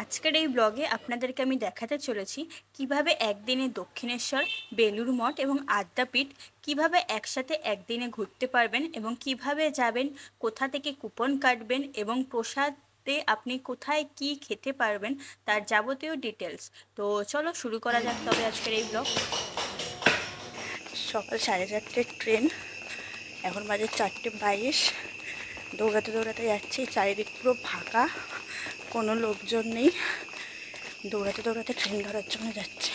আজকের এই ব্লগে আপনাদেরকে আমি দেখাতে চলেছি কিভাবে একদিনে দক্ষিণেশ্বর, বেলুড় মঠ এবং আদ্যাপীঠ কিভাবে একসাথে একদিনে ঘুরতে পারবেন এবং কিভাবে যাবেন, কোথা থেকে কুপন কাটবেন এবং প্রসাদে আপনি কোথায় কি খেতে পারবেন তার যাবতীয় ডিটেলস। তো চলো শুরু করা যাক তবে আজকের এই ব্লগ। সকাল 4:30 ট্রেন, এখন বাজে 4:22। দৌড়াতে দৌড়াতে যাচ্ছি, চারিদিক পুরো ফাঁকা, কোনো লোকজন নেই। দৌড়াতে দৌড়াতে ট্রেন ধরার জন্য যাচ্ছে।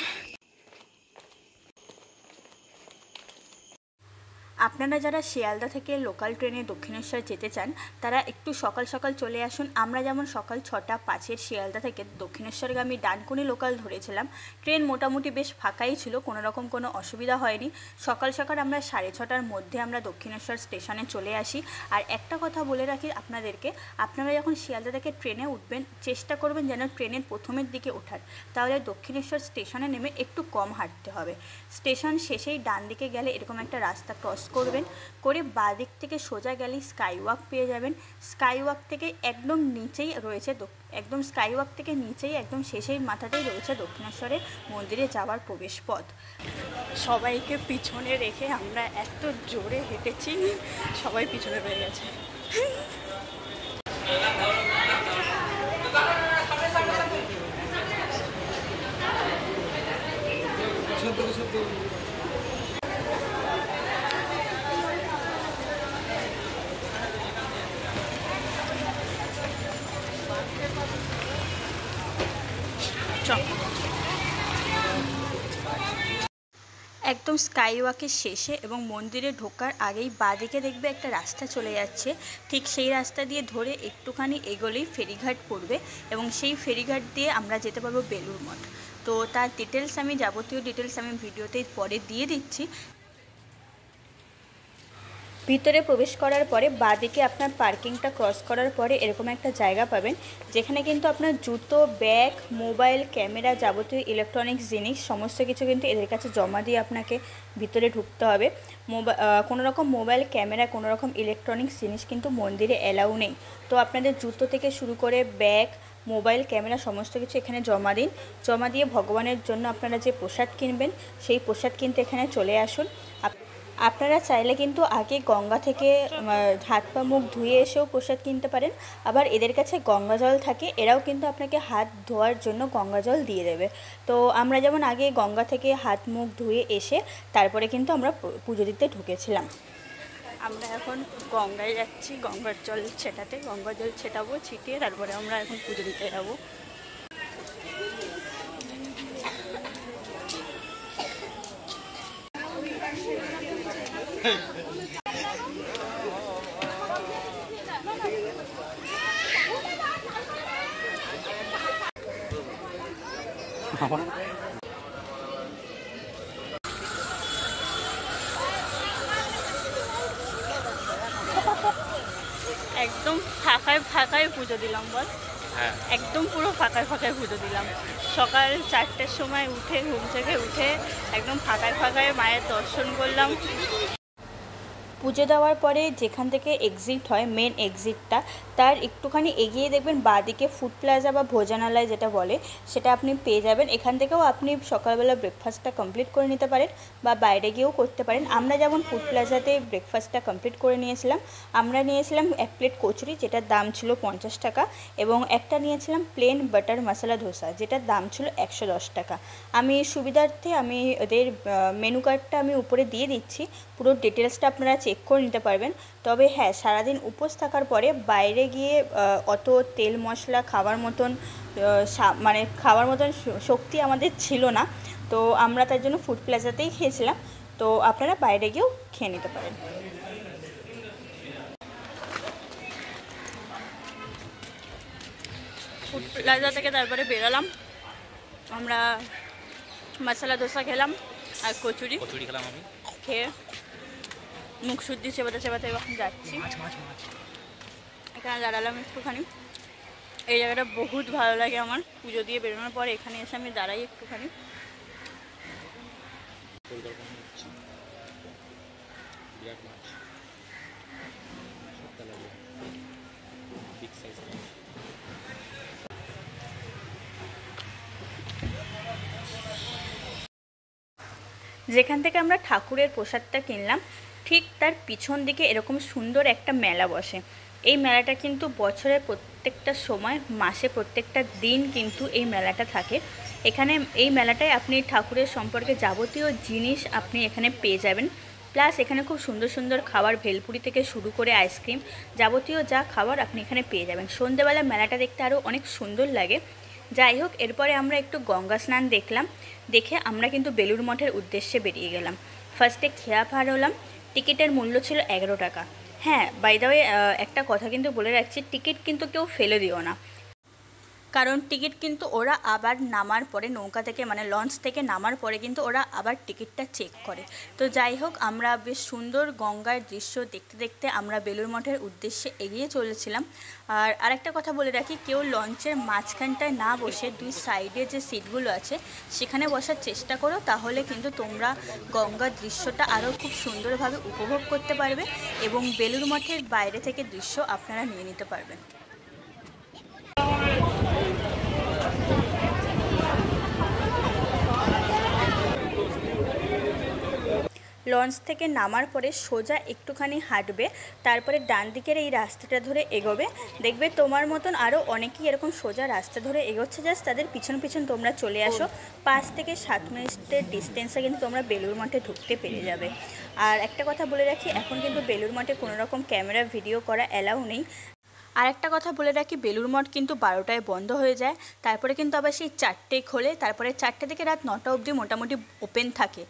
আপনারা যারা শিয়ালদা থেকে লোকাল ট্রেনে দক্ষিণেশ্বর যেতে চান তারা একটু সকাল সকাল চলে আসুন। আমরা যেমন সকাল 6:05 শিয়ালদা থেকে দক্ষিণেশ্বরগামী ডানকুনি লোকাল ধরেছিলাম। ট্রেন মোটামুটি বেশ ফাঁকাই ছিল, কোনো রকম কোনো অসুবিধা হয়নি। সকাল সকাল আমরা 6:30টার মধ্যে আমরা দক্ষিণেশ্বর স্টেশনে চলে আসি। আর একটা কথা বলে রাখি আপনাদেরকে, আপনারা যখন শিয়ালদা থেকে ট্রেনে উঠবেন চেষ্টা করবেন যেন ট্রেনের প্রথমের দিকে ওঠার, তাহলে দক্ষিণেশ্বর স্টেশনে নেমে একটু কম হাঁটতে হবে। স্টেশন শেষেই ডান দিকে গেলে এরকম একটা রাস্তা ক্রস করবেন, করে বাঁ দিক থেকে সোজা গেলেই স্কাই ওয়াক পেয়ে যাবেন। স্কাই ওয়াক থেকে একদম নিচেই রয়েছে, একদম স্কাই ওয়াক থেকে নিচেই একদম শেষের মাথাতেই রয়েছে দক্ষিণেশ্বরের মন্দিরে যাওয়ার প্রবেশ পথ। সবাইকে পিছনে রেখে আমরা এত জোরে হেঁটেছি, সবাই পিছনে রয়ে গেছে। একদম স্কাই ওয়াকের শেষে এবং মন্দিরে ঢোকার আগেই বাঁদিকে দেখবে একটা রাস্তা চলে যাচ্ছে, ঠিক সেই রাস্তা দিয়ে ধরে একটুখানি এগোলেই ফেরিঘাট পড়বে এবং সেই ফেরিঘাট দিয়ে আমরা যেতে পারবো বেলুড় মঠ। তো তার ডিটেলস আমি যাবতীয় ডিটেলস আমি ভিডিওতে পরে দিয়ে দিচ্ছি। ভিতরে প্রবেশ করার পরে বাঁদিকে আপনার পার্কিংটা ক্রস করার পরে এরকম একটা জায়গা পাবেন, যেখানে কিন্তু আপনার জুতো, ব্যাগ, মোবাইল, ক্যামেরা, যাবতীয় ইলেকট্রনিক্স জিনিস সমস্ত কিছু কিন্তু এদের কাছে জমা দিয়ে আপনাকে ভিতরে ঢুকতে হবে। কোনো রকম মোবাইল, ক্যামেরা, কোনো রকম ইলেকট্রনিক্স জিনিস কিন্তু মন্দিরে অ্যালাউ নেই। তো আপনাদের জুতো থেকে শুরু করে ব্যাগ, মোবাইল, ক্যামেরা সমস্ত কিছু এখানে জমা দিন। জমা দিয়ে ভগবানের জন্য আপনারা যে প্রসাদ কিনবেন সেই প্রসাদ কিনতে এখানে চলে আসুন। আপনারা চাইলে কিন্তু আগে গঙ্গা থেকে হাত পা মুখ ধুয়ে এসেও প্রসাদ কিনতে পারেন। আবার এদের কাছে গঙ্গা জল থাকে, এরাও কিন্তু আপনাকে হাত ধোয়ার জন্য গঙ্গা জল দিয়ে দেবে। তো আমরা যেমন আগে গঙ্গা থেকে হাত মুখ ধুয়ে এসে তারপরে কিন্তু আমরা পুজো দিতে ঢুকেছিলাম। আমরা এখন গঙ্গায় যাচ্ছি, গঙ্গার জল ছেটাতে, গঙ্গা জল ছেটাবো, ছিটিয়ে তারপরে আমরা এখন পুজো দিতে যাবো। একদম ফাঁকায় ফাঁকায় পুজো দিলাম, বল। হ্যাঁ, একদম পুরো ফাঁকায় ফাঁকায় পুজো দিলাম। সকাল 4টের সময় উঠে, ঘুম থেকে উঠে একদম ফাঁকায় ফাঁকায় মায়ের দর্শন করলাম। পুজো দেওয়ার পরে যেখান থেকে এক্সিট হয়, মেন এক্সিটটা, তার একটুখানি এগিয়ে দেখবেন বাঁদিকে ফুড প্লাজা বা ভোজনালয় যেটা বলে সেটা আপনি পেয়ে যাবেন। এখান থেকেও আপনি সকালবেলা ব্রেকফাস্টটা কমপ্লিট করে নিতে পারেন বা বাইরে গিয়েও করতে পারেন। আমরা যেমন ফুড প্লাজাতে ব্রেকফাস্টটা কমপ্লিট করে নিয়েছিলাম। আমরা নিয়েছিলাম 1 প্লেট কচুরি, যেটার দাম ছিল 50 টাকা, এবং একটা নিয়েছিলাম প্লেন বাটার মশলা ধোসা, যেটার দাম ছিল 110 টাকা। আমি সুবিধার্থে আমি ওদের মেনু কার্ডটা আমি উপরে দিয়ে দিচ্ছি, পুরো ডিটেলসটা আপনারা চেক করে নিতে পারবেন। তবে হ্যাঁ, সারাদিন উপোস থাকার পরে বাইরে গিয়ে অত তেল মশলা খাওয়ার মতন খাওয়ার মতন শক্তি আমাদের ছিল না। তো আমরা তার জন্য ফুড প্লাজাতেই খেয়েছিলাম। তো আপনারা বাইরে গিয়েও খেয়ে নিতে পারেন। ফুড প্লাজা থেকে তারপরে বেরোলাম, আমরা মশলা ধোসা খেলাম আর কচুরি খেলাম। আমি খেয়ে মুখ শুদ্ধি চেবাতে চেবাতে এখন যাচ্ছি। এখানে দাঁড়ালাম একটুখানি। এই জায়গাটা বহুত ভালো লাগে আমার। পুজো দিয়ে বেরোনোর পর এখানে এসে আমি দাঁড়াই একটুখানি। যেখান থেকে আমরা ঠাকুরের প্রসাদটা কিনলাম ঠিক তার পিছন দিকে এরকম সুন্দর একটা মেলা বসে। এই মেলাটা কিন্তু বছরের প্রত্যেকটা সময়, মাসে প্রত্যেকটা দিন কিন্তু এই মেলাটা থাকে। এখানে এই মেলাটায় আপনি ঠাকুরের সম্পর্কে যাবতীয় জিনিস আপনি এখানে পেয়ে যাবেন। প্লাস এখানে খুব সুন্দর সুন্দর খাবার, ভেলপুরি থেকে শুরু করে আইসক্রিম, যাবতীয় যা খাবার আপনি এখানে পেয়ে যাবেন। সন্ধ্যেবেলা মেলাটা দেখতে আরও অনেক সুন্দর লাগে। যাই হোক, এরপরে আমরা একটু গঙ্গা স্নান দেখলাম। দেখে আমরা কিন্তু বেলুড় মঠের উদ্দেশ্যে বেরিয়ে গেলাম। ফার্স্টে খেয়া পার হলাম। টিকিটের মূল্য ছিল 11 টাকা। হ্যাঁ, বাই দ্য ওয়ে একটা কথা কিন্তু বলে রাখছি, টিকিট কিন্তু কেউ ফেলে দিও না, কারণ টিকিট কিন্তু ওরা আবার নামার পরে, নৌকা থেকে মানে লঞ্চ থেকে নামার পরে কিন্তু ওরা আবার টিকিটটা চেক করে। তো যাই হোক, আমরা বেশ সুন্দর গঙ্গার দৃশ্য দেখতে দেখতে আমরা বেলুড় মঠের উদ্দেশ্যে এগিয়ে চলেছিলাম। আর আরেকটা কথা বলে রাখি, কেউ লঞ্চের মাঝখানটায় না বসে দুই সাইডে যে সিটগুলো আছে সেখানে বসার চেষ্টা করো, তাহলে কিন্তু তোমরা গঙ্গার দৃশ্যটা আরও খুব সুন্দরভাবে উপভোগ করতে পারবে এবং বেলুড় মঠের বাইরে থেকে দৃশ্য আপনারা নিয়ে নিতে পারবেন। লঞ্চ থেকে নামার পরে সোজা একটুখানি হাঁটবে, তারপরে ডান দিকের এই রাস্তাটা ধরে এগোবে। দেখবে তোমার মতন আরও অনেকেই এরকম সোজা রাস্তা ধরে এগোচ্ছে, জাস্ট তাদের পিছন পিছন তোমরা চলে আসো। 5 থেকে 7 মিনিটের ডিস্টেন্সে কিন্তু তোমরা বেলুড় মঠে ঢুকতে পেরে যাবে। আর একটা কথা বলে রাখি, এখন কিন্তু বেলুড় মঠে কোনো রকম ক্যামেরা ভিডিও করা অ্যালাউ নেই। আর একটা কথা বলে রাখি, বেলুড় মঠ কিন্তু 12টায় বন্ধ হয়ে যায়, তারপরে কিন্তু আবার সেই 4টেয় খোলে, তারপরে 4টে থেকে রাত 9টা অবধি মোটামুটি ওপেন থাকে।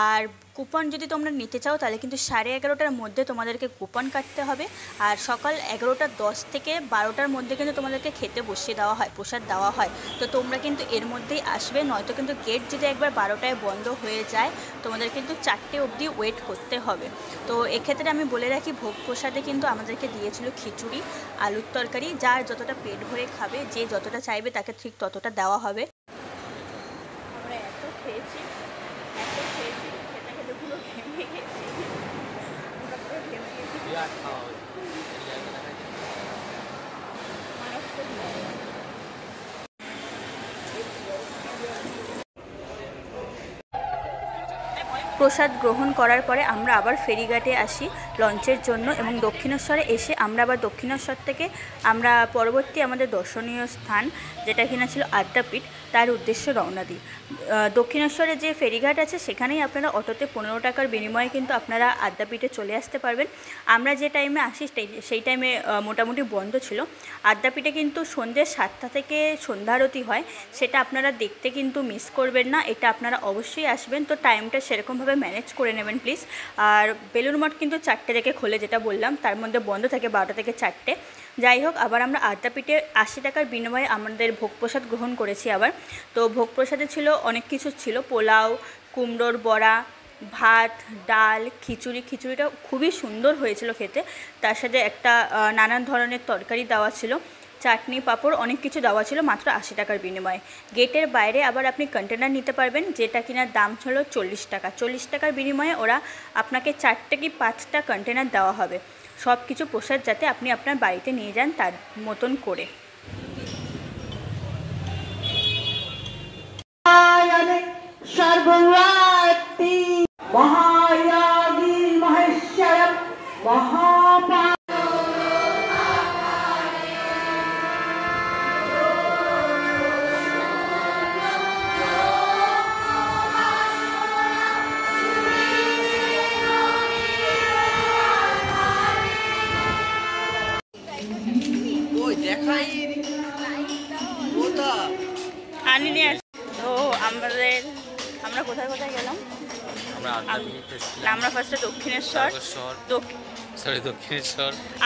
আর কুপন যদি তোমরা নিতে চাও তাহলে কিন্তু 11:30টার মধ্যে তোমাদেরকে কুপন কাটতে হবে। আর সকাল 11:10 থেকে 12টার মধ্যে কিন্তু তোমাদেরকে খেতে বসিয়ে দেওয়া হয়, প্রসাদ দেওয়া হয়। তো তোমরা কিন্তু এর মধ্যেই আসবে, নয়তো কিন্তু গেট যদি একবার 12টায় বন্ধ হয়ে যায় তোমাদের কিন্তু 4টে অবধি ওয়েট করতে হবে। তো এক্ষেত্রে আমি বলে রাখি, ভোগ প্রসাদে কিন্তু আমাদেরকে দিয়েছিল খিচুড়ি, আলুর তরকারি। যার যতটা পেট ভরে খাবে, যে যতটা চাইবে তাকে ঠিক ততটা দেওয়া হবে। আমরা এত খেয়েছি খেতে খেতে পুরো ঘেমে গেছি। প্রসাদ গ্রহণ করার পরে আমরা আবার ফেরিঘাটে আসি লঞ্চের জন্য, এবং দক্ষিণেশ্বরে এসে আমরা আবার দক্ষিণেশ্বর থেকে আমরা পরবর্তী আমাদের দর্শনীয় স্থান যেটা কিনা ছিল আদ্যাপীঠ, তার উদ্দেশ্যে রওনা দিই। দক্ষিণেশ্বরে যে ফেরিঘাট আছে সেখানেই আপনারা অটোতে 15 টাকার বিনিময়ে কিন্তু আপনারা আদ্যাপীঠে চলে আসতে পারবেন। আমরা যে টাইমে আসি সেই টাইমে মোটামুটি বন্ধ ছিল। আদ্যাপীঠে কিন্তু সন্ধ্যে 7টা থেকে সন্ধ্যা আরতি হয়, সেটা আপনারা দেখতে কিন্তু মিস করবেন না, এটা আপনারা অবশ্যই আসবেন। তো টাইমটা সেরকমভাবে ম্যানেজ করে নেবেন প্লিজ। আর বেলুড় মঠ কিন্তু 4টে থেকে খোলে, যেটা বললাম, তার মধ্যে বন্ধ থাকে 12টা থেকে 4টে। যাই হোক, আবার আমরা আদ্যাপীঠে 80 টাকার বিনিময়ে আমাদের ভোগ প্রসাদ গ্রহণ করেছি আবার। তো ভোগ প্রসাদে ছিল অনেক কিছু, ছিল পোলাও, কুমড়োর বড়া, ভাত, ডাল, খিচুড়িটা খুবই সুন্দর হয়েছিল খেতে। তার সাথে একটা নানান ধরনের তরকারি দেওয়া ছিল, চাটনি, পাঁপড়, অনেক কিছু দেওয়া ছিল মাত্র 80 টাকার বিনিময়ে। গেটের বাইরে আবার আপনি কন্টেনার নিতে পারবেন, যেটা কিনার দাম ছিল 40 টাকা। 40 টাকার বিনিময়ে ওরা আপনাকে 4টে কি 5টা কন্টেনার দেওয়া হবে, সব কিছু প্রসাদ যাতে আপনি আপনার বাড়িতে নিয়ে যান তার মতন করে। সর্বরাত্রি মহায়াগী মহেশ্বরম মহাপা আমরা কোথায় কোথায় গেলাম? আমরা ফার্স্টে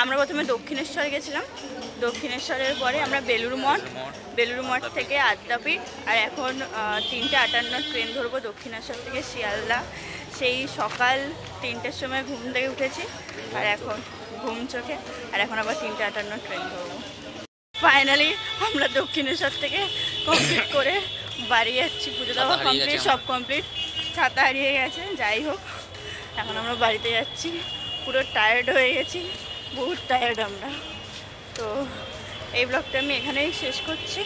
আমরা প্রথমে দক্ষিণেশ্বর গেছিলাম। দক্ষিণেশ্বরের পরে আমরা বেলুড় মঠ থেকে আদ্যাপীঠ, আর এখন 3:58 ট্রেন ধরবো দক্ষিণেশ্বর থেকে শিয়ালদা। সেই সকাল 3টের সময় ঘুম থেকে উঠেছি, আর এখন ঘুম চোখে, আর এখন আবার 3:58 ট্রেন ধরবো। ফাইনালি আমরা দক্ষিণেশ্বর থেকে কমপ্লিট করে বাড়ি যাচ্ছি। পুজো দেওয়া কমপ্লিট, সব কমপ্লিট, ছাতা হারিয়ে গেছে। যাই হোক, এখন আমরা বাড়িতে যাচ্ছি, পুরো টায়ার্ড হয়ে গেছি, বহুত টায়ার্ড আমরা। তো এই ব্লগটা আমি এখানেই শেষ করছি,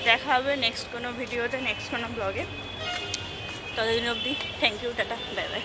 দেখা হবে নেক্সট কোনো ভিডিওতে, নেক্সট কোনো ব্লগে। ততদিন অবধি thank you, tata, bye by.